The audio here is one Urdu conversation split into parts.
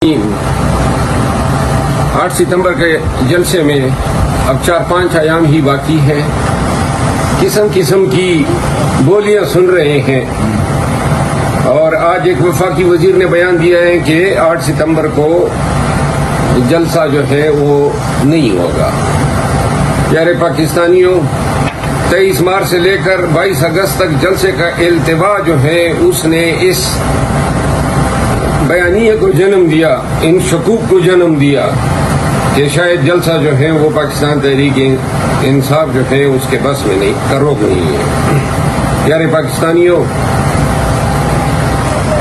8 ستمبر کے جلسے میں اب 4-5 ایام ہی باقی ہے. قسم قسم کی بولیاں سن رہے ہیں اور آج ایک وفاقی وزیر نے بیان دیا ہے کہ 8 ستمبر کو جلسہ جو ہے وہ نہیں ہوگا. پیارے پاکستانیوں، 23 مارچ سے لے کر 22 اگست تک جلسے کا التوا جو ہے اس نے اس بیانیے کو جنم دیا، ان شکوک کو جنم دیا کہ شاید جلسہ جو ہے وہ پاکستان تحریک انصاف جو ہے اس کے بس میں نہیں، کروگ نہیں ہے. پیارے پاکستانیوں،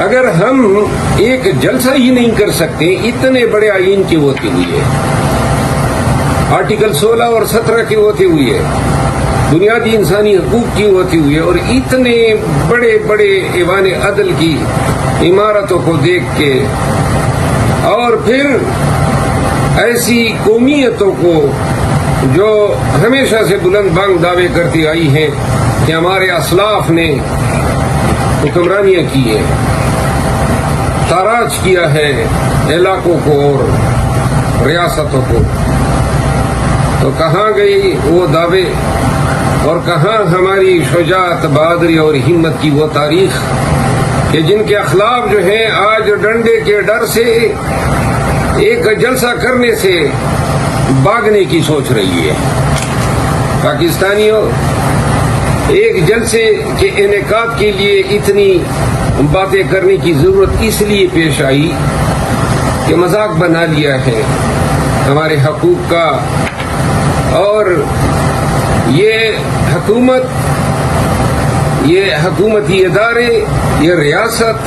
اگر ہم ایک جلسہ ہی نہیں کر سکتے اتنے بڑے آئین کے ہوتے ہوئے، آرٹیکل 16 اور 17 کے ہوتے ہوئے، بنیادی انسانی حقوق کی ہوتی ہوئی اور اتنے بڑے بڑے ایوان عدل کی عمارتوں کو دیکھ کے، اور پھر ایسی قومیتوں کو جو ہمیشہ سے بلند بانگ دعوے کرتی آئی ہیں کہ ہمارے اسلاف نے حکمرانیاں کی ہے، تاراج کیا ہے علاقوں کو اور ریاستوں کو، تو کہاں گئی وہ دعوے اور کہاں ہماری شجاعت، بہادری اور ہمت کی وہ تاریخ کہ جن کے اخلاق جو ہیں آج ڈنڈے کے ڈر سے ایک جلسہ کرنے سے بھاگنے کی سوچ رہی ہے. پاکستانیوں، ایک جلسے کے انعقاد کے لیے اتنی باتیں کرنے کی ضرورت اس لیے پیش آئی کہ مذاق بنا لیا ہے ہمارے حقوق کا، اور یہ حکومتی ادارے، یہ ریاست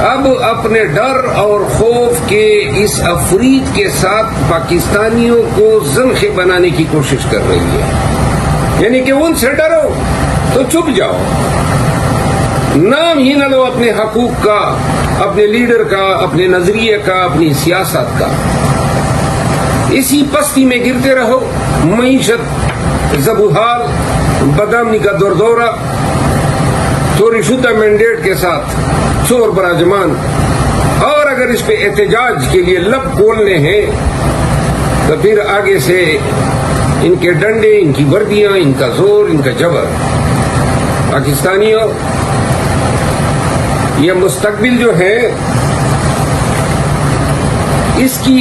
اب اپنے ڈر اور خوف کے اس افریط کے ساتھ پاکستانیوں کو زنخے بنانے کی کوشش کر رہی ہے. یعنی کہ ان سے ڈرو تو چپ جاؤ، نام ہی نہ لو اپنے حقوق کا، اپنے لیڈر کا، اپنے نظریے کا، اپنی سیاست کا. اسی پستی میں گرتے رہو، معیشت زبوحال، بدامنی کا دردورہ، چوری شدہ مینڈیٹ کے ساتھ چور براجمان، اور اگر اس پہ احتجاج کے لیے لب کھولنے ہیں تو پھر آگے سے ان کے ڈنڈے، ان کی وردیاں، ان کا زور، ان کا جبر. پاکستانیوں، یہ مستقبل جو ہے اس کی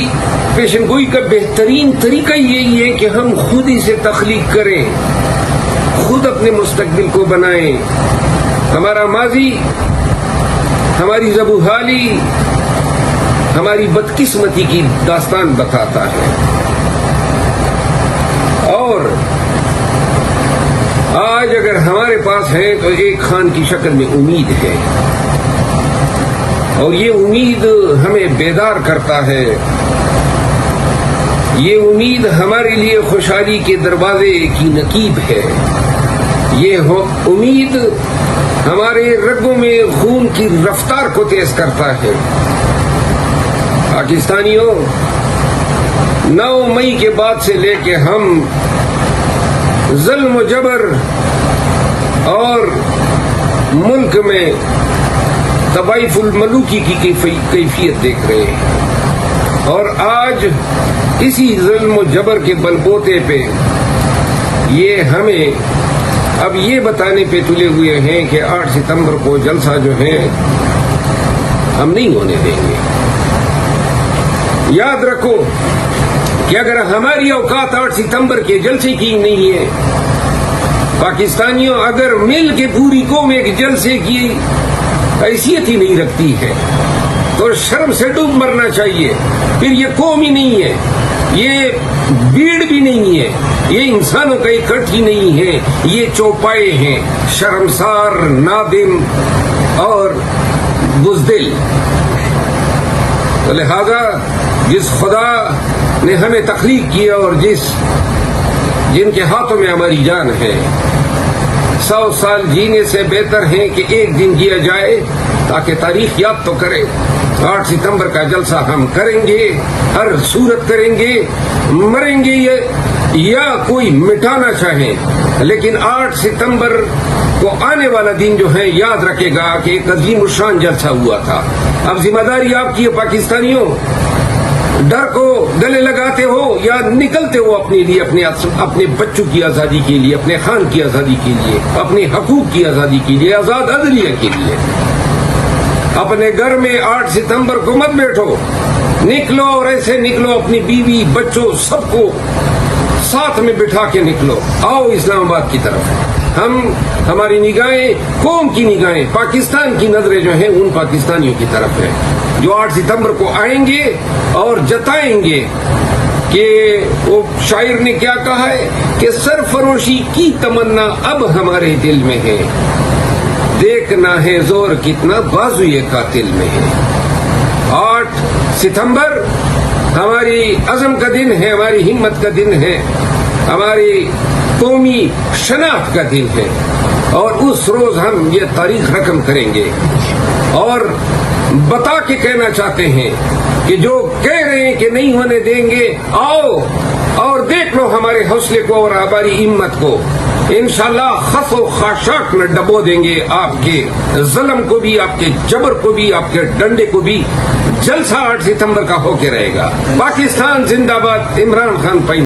پیشن گوئی کا بہترین طریقہ یہی ہے کہ ہم خود اسے تخلیق کریں، خود اپنے مستقبل کو بنائیں. ہمارا ماضی ہماری زبوحالی، ہماری بدقسمتی کی داستان بتاتا ہے، اور آج اگر ہمارے پاس ہے تو ایک خان کی شکل میں امید ہے، اور یہ امید ہمیں بیدار کرتا ہے. یہ امید ہمارے لیے خوشحالی کے دروازے کی نقیب ہے. یہ امید ہمارے رگوں میں خون کی رفتار کو تیز کرتا ہے. پاکستانیوں، 9 مئی کے بعد سے لے کے ہم ظلم و جبر اور ملک میں تبائف الملوکی کی کیفیت دیکھ رہے ہیں، اور آج اسی ظلم و جبر کے بل بوتے پہ یہ ہمیں اب یہ بتانے پہ تلے ہوئے ہیں کہ 8 ستمبر کو جلسہ جو ہے ہم نہیں ہونے دیں گے. یاد رکھو کہ اگر ہماری اوقات 8 ستمبر کے جلسے کی نہیں ہے، پاکستانیوں اگر مل کے پوری قوم ایک جلسے کی حیثیت ہی نہیں رکھتی ہے تو شرم سے ڈوب مرنا چاہیے. پھر یہ قوم ہی نہیں ہے، یہ بھیڑ بھی نہیں ہے، یہ انسانوں کا اکٹھ ہی نہیں ہے، یہ چوپائے ہیں، شرمسار، نادم اور بزدل. تو لہذا جس خدا نے ہمیں تخلیق کیا اور جن کے ہاتھوں میں ہماری جان ہے، 100 سال جینے سے بہتر ہے کہ ایک دن جیا جائے تاکہ تاریخ یاد تو کرے. 8 ستمبر کا جلسہ ہم کریں گے، ہر صورت کریں گے، مریں گے یا کوئی مٹانا چاہیں، لیکن 8 ستمبر کو آنے والا دن جو ہے یاد رکھے گا کہ ایک عظیم الشان جلسہ ہوا تھا. اب ذمہ داری آپ کی ہے پاکستانیوں. ڈر کو گلے لگاتے ہو یا نکلتے ہو اپنے لیے, اپنے بچوں کی آزادی کے لیے, اپنے خان کی آزادی کے لیے, اپنے حقوق کی آزادی کے لیے, آزاد عدلیہ کے لیے. اپنے گھر میں 8 ستمبر کو مت بیٹھو, نکلو اور ایسے نکلو اپنی بیوی بچوں سب کو ساتھ میں بٹھا کے نکلو. آؤ اسلام آباد کی طرف. ہماری نگاہیں, قوم کی نگاہیں, پاکستان کی نظریں جو ہیں ان پاکستانیوں کی طرف ہیں جو 8 ستمبر کو آئیں گے اور جتائیں گے کہ وہ شاعر نے کیا کہا ہے کہ سرفروشی کی تمنا اب ہمارے دل میں ہے, دیکھنا ہے زور کتنا بازوئے قاتل میں ہے. 8 ستمبر ہماری عزم کا دن ہے, ہماری ہمت کا دن ہے, ہماری قومی شناخت کا دن ہے, اور اس روز ہم یہ تاریخ رقم کریں گے اور بتا کے کہنا چاہتے ہیں کہ جو کہہ رہے ہیں کہ نہیں ہونے دیں گے, آؤ اور دیکھ لو ہمارے حوصلے کو اور ہماری ہمت کو. انشاءاللہ خس و خاشاک میں ڈبو دیں گے آپ کے ظلم کو بھی, آپ کے جبر کو بھی, آپ کے ڈنڈے کو بھی. جلسہ 8 ستمبر کا ہو کے رہے گا. پاکستان زندہ باد. عمران خان